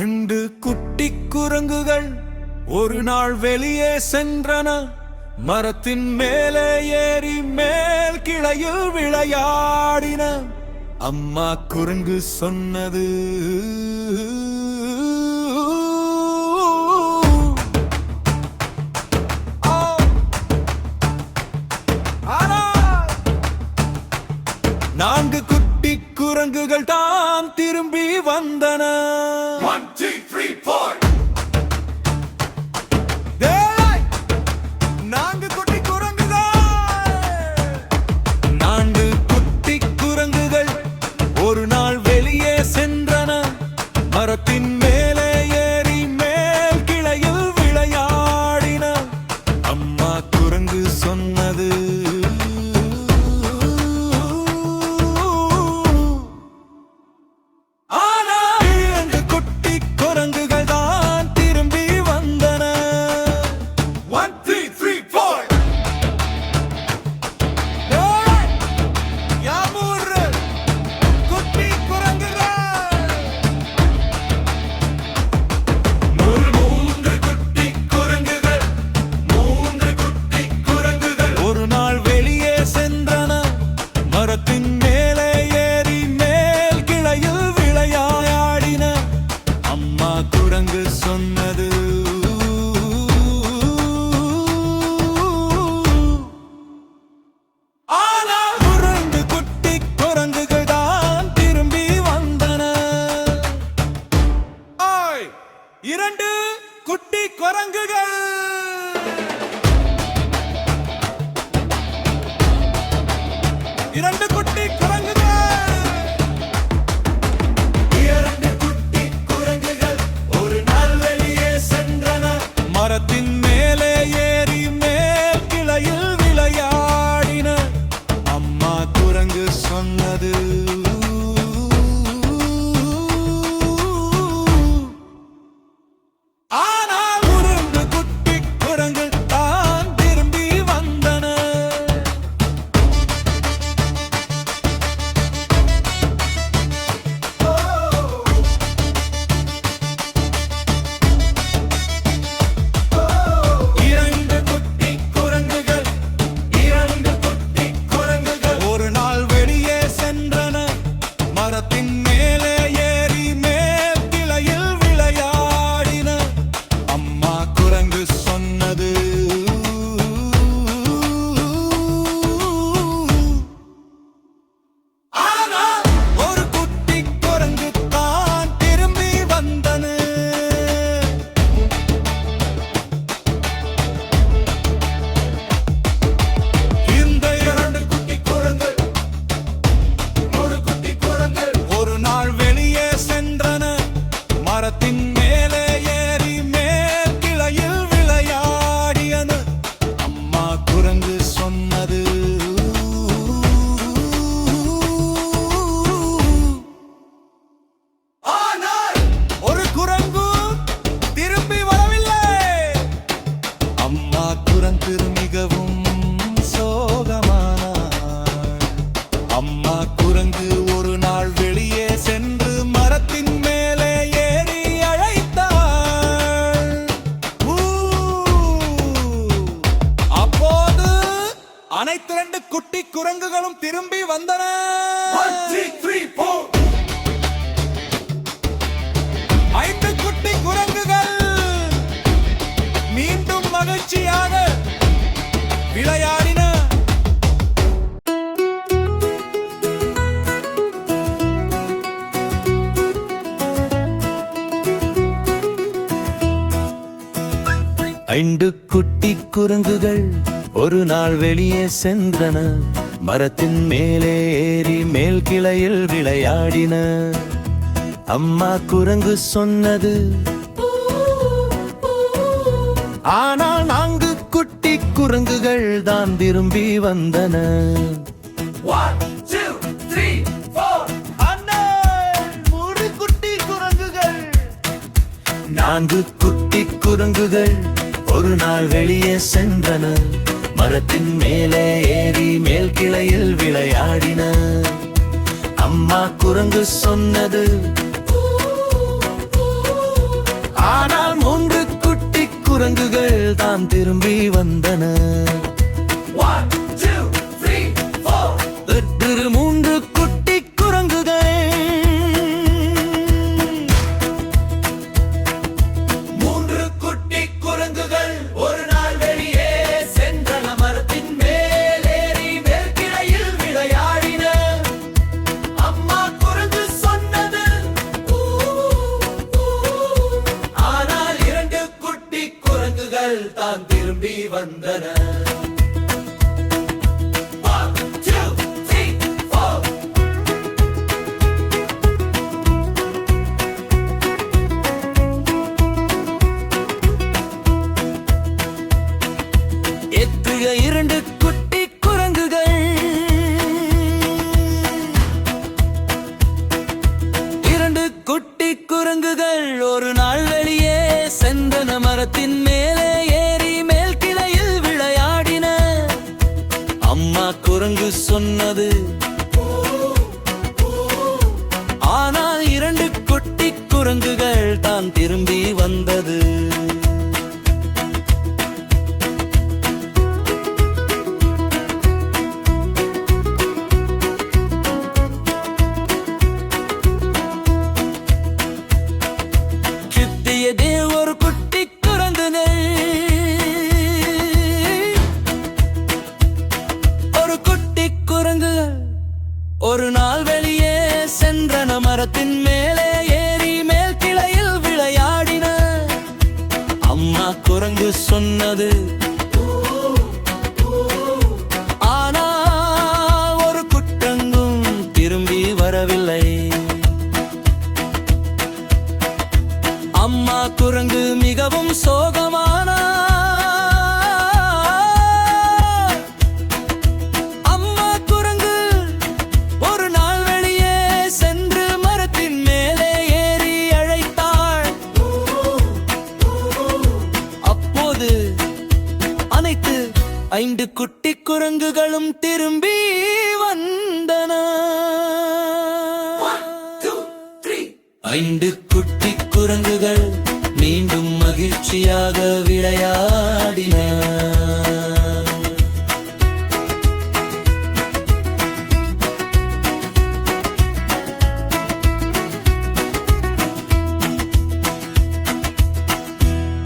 2 குட்டி குரங்குகள் ஒரு நாள் வெளியே சென்றன. மரத்தின் மேலே ஏறி மேல் கிளையில் விளையாடின. அம்மா குரங்கு சொன்னது, நான்கு குட்டி குரங்குகள் தான் திரும்பி வந்தன. 1, 2, 3, 4. நான்கு குட்டி குரங்குகள் ஒரு நாள் வெளியே சென்றன. மரத்தின் மேலே ஏறி மேல் கிளையில் விளையாடின. அம்மா குரங்கு சொன்னது, இரண்டு குட்டி குரங்குகள். இரண்டு குட்டி குரங்குகள் ஒரு நாள் வெளியே சென்றன. மரத்தின் மேலே ஏறி மேல் கிளையில் விளையாடின. அம்மா குரங்கு சொன்னது, மிகவும் சோகமானார். அம்மா குரங்கு ஒரு நாள் வெளியே சென்று மரத்தின் மேலே ஏறி அழைத்தாள். அப்போது அனைத்து 2 குட்டி குரங்குகளும் திரும்பி வந்தன. 1, 2, 3, 4. 5 குட்டி குரங்குகள் மீண்டும் மகிழ்ச்சியாக விளையாடின. ஐந்து குட்டி குரங்குகள் ஒரு நாள் வெளியே சென்றன. மரத்தின் மேலே ஏறி மேல் கிளையில் விளையாடின. அம்மா குரங்கு சொன்னது, ஆனால் 4 குட்டி குரங்குகள் தான் திரும்பி வந்தன. 1, 2, 3, 4. அண்ணே, 3 குட்டி குரங்குகள். 4 குட்டி குரங்குகள் ஒரு நாள் வெளியே சென்றன. மரத்தின் மேலே ஏறி மேல் கிளையில் விளையாடின. அம்மா குரங்கு சொன்னது, ஆனால் 3 குட்டி குரங்குகள் தான் திரும்பி வந்தன. 1, 2, 3, 4. 3 குட்டி குரங்குகள். 3 குட்டி குரங்குகள் ஒரு நாள் வெளியே சென்றன. மரத்தின் மேலேறி மேற்கிளையில் விளையாடின. அம்மா குரங்கு சொன்னது ஊ, ஊ. ஆனால் 2 குட்டி குரங்குகள் தான் திரும்பி வந்தன. 1, 2, 3, 4. எத்துக 2 குட்டி குரங்குகள். 2 குட்டி குரங்குகள் ஒரு நாள் வெளியே சென்றன. மரத்தின் மேலே ஏறி மேல் கிளையில் விளையாடின. அம்மா குரங்கு சொன்னது ஆனால் 2 குட்டி குரங்குகள் தான் திரும்பி வந்தது. சுத்தியதே ஒரு குட்டி குரங்குகள். ஒரு குட்டி குரங்குகள் ஒரு நாள் வெளியே சென்றன. மரத்தின் மேலே ஏறி மேல் கிளையில் விளையாடின. அம்மா குரங்கு சொன்னது ஆனா ஒரு குரங்கும் திரும்பி வரவில்லை. அம்மா குரங்கு மிகவும் சோகமானார். அம்மா குரங்கு ஒரு நாள் வெளியே சென்று மரத்தின் மேலே ஏறி அழைத்தாள். அப்போது அனைத்து 5 குட்டி குரங்குகளும் திரும்பி வந்தன. 1, 2, 3. 5 குட்டி குரங்குகள் மீண்டும் மகிழ்ச்சியாக விளையாடின.